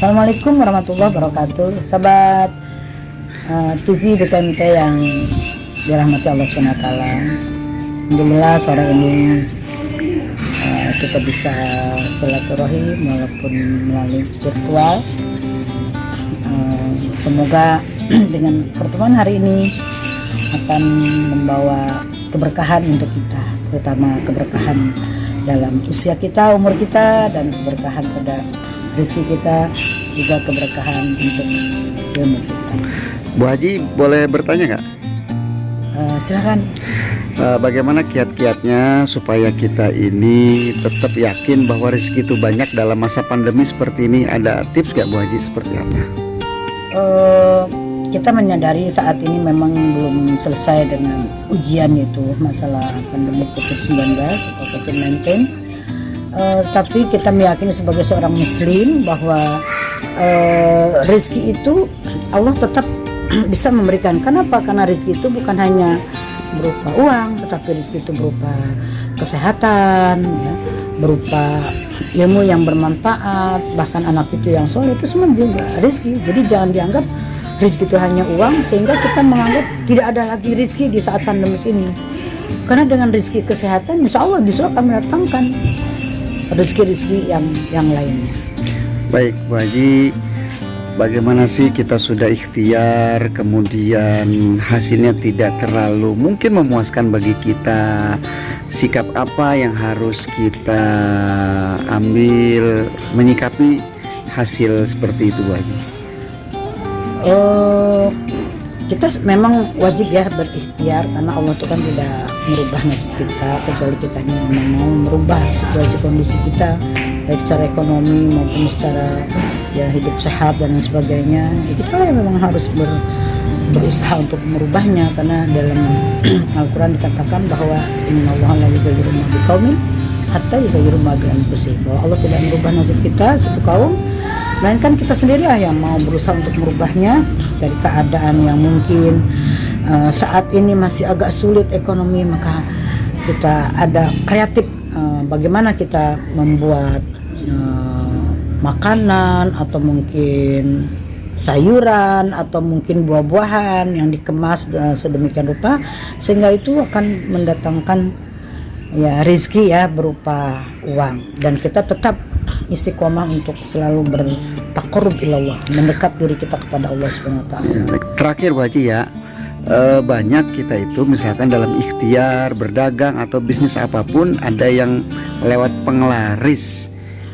Assalamualaikum warahmatullahi wabarakatuh. Sahabat TV BKMT yang dirahmati Allah SWT. Alhamdulillah sore ini kita bisa silaturahim walaupun melalui virtual. Semoga dengan pertemuan hari ini akan membawa keberkahan untuk kita, terutama keberkahan dalam usia kita, umur kita, dan keberkahan pada rezeki kita, juga keberkahan untuk ilmu kita. Bu Haji, boleh bertanya nggak? Silakan. Bagaimana kiat-kiatnya supaya kita ini tetap yakin bahwa rezeki itu banyak dalam masa pandemi seperti ini? Ada tips nggak Bu Haji, seperti apa? Kita menyadari saat ini memang belum selesai dengan ujian itu, masalah pandemi COVID-19 atau COVID-19. Tapi kita meyakini sebagai seorang muslim bahwa rezeki itu Allah tetap bisa memberikan. Kenapa? Karena rezeki itu bukan hanya berupa uang, tetapi rezeki itu berupa kesehatan, ya, berupa ilmu yang bermanfaat, bahkan anak itu yang soleh, itu semua juga rezeki. Jadi jangan dianggap rezeki itu hanya uang sehingga kita menganggap tidak ada lagi rezeki di saat pandemi ini. Karena dengan rezeki kesehatan, insya Allah justru akan mendatangkan rezeki-rezeki yang lainnya. Baik Bu Haji, bagaimana sih kita sudah ikhtiar kemudian hasilnya tidak terlalu mungkin memuaskan bagi kita? Sikap apa yang harus kita ambil menyikapi hasil seperti itu Bu Haji? Kita memang wajib ya berikhtiar, karena Allah itu kan tidak merubah nasib kita kecuali kita memang mau merubah situasi kondisi kita, baik secara ekonomi maupun secara ya hidup sehat dan lain sebagainya. Kita yang memang harus berusaha untuk merubahnya, karena dalam Al-Quran dikatakan bahwa innallaha la yughayyiru ma biqaumin hatta yughayyiru ma bi anfusihim, bahwa Allah tidak merubah nasib kita satu kaum, melainkan kita sendirilah yang mau berusaha untuk merubahnya dari keadaan yang mungkin saat ini masih agak sulit ekonomi. Maka kita ada kreatif, bagaimana kita membuat makanan atau mungkin sayuran atau mungkin buah-buahan yang dikemas sedemikian rupa sehingga itu akan mendatangkan ya rezeki ya berupa uang, dan kita tetap istiqomah untuk selalu bertaqarrub ilallah, mendekat diri kita kepada Allah Subhanahu wa taala. Terakhir Bu Haji ya, banyak kita itu misalkan dalam ikhtiar berdagang atau bisnis apapun ada yang lewat penglaris.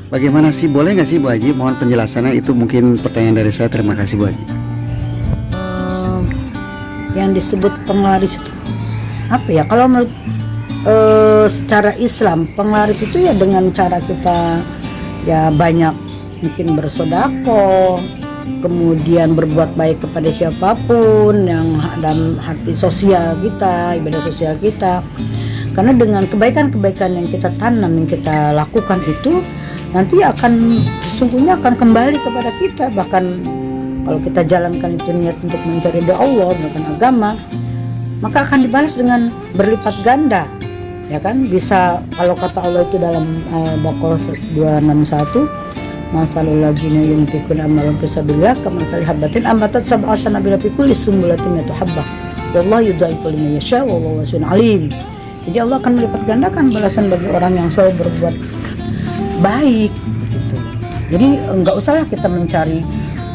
Bagaimana sih, boleh nggak sih Bu Haji, mohon penjelasannya? Itu mungkin pertanyaan dari saya. Terima kasih Bu Haji. Yang disebut penglaris itu apa ya? Kalau menurut secara Islam, penglaris itu ya dengan cara kita ya banyak mungkin bersodako, kemudian berbuat baik kepada siapapun yang dalam hati sosial kita, ibadah sosial kita. Karena dengan kebaikan-kebaikan yang kita tanam, yang kita lakukan itu nanti akan sesungguhnya akan kembali kepada kita. Bahkan kalau kita jalankan itu niat untuk mencari ridha Allah, bukan agama, maka akan dibalas dengan berlipat ganda. Ya kan, bisa kalau kata Allah itu dalam Baqarah 261, masalul ladzina yunfiquna amwalahum fisabilillah kamathali habatin ambatat sab'a sanabila fi kulli sumbulatin mi'atu habbah wallahu yudha'ifu liman yasha wallahu wasi'un alim. Jadi Allah akan melipat gandakan balasan bagi orang yang selalu berbuat baik gitu. Jadi enggak usahlah kita mencari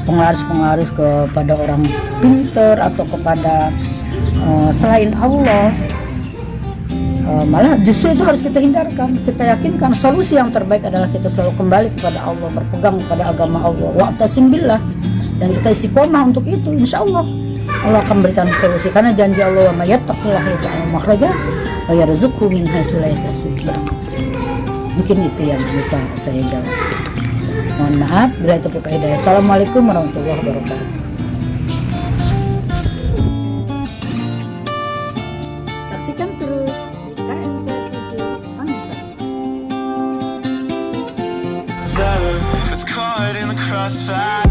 penglaris kepada orang pintar atau kepada selain Allah. Malah justru itu harus kita hindarkan. Kita yakinkan solusi yang terbaik adalah kita selalu kembali kepada Allah, berpegang kepada agama Allah, wa'tasim billah, dan kita istiqomah untuk itu. Insya Allah Allah akan berikan solusi, karena janji Allah, wa may yattaqillaha yaj'al makhraja wa yarzuqhu min haitsu la yahtasib. Mungkin itu yang bisa saya jawab. Mohon maaf bila itu hidayah. Assalamualaikum warahmatullahi wabarakatuh. Saksikan terus BKMT TV Angsa. It's caught in the crossfire.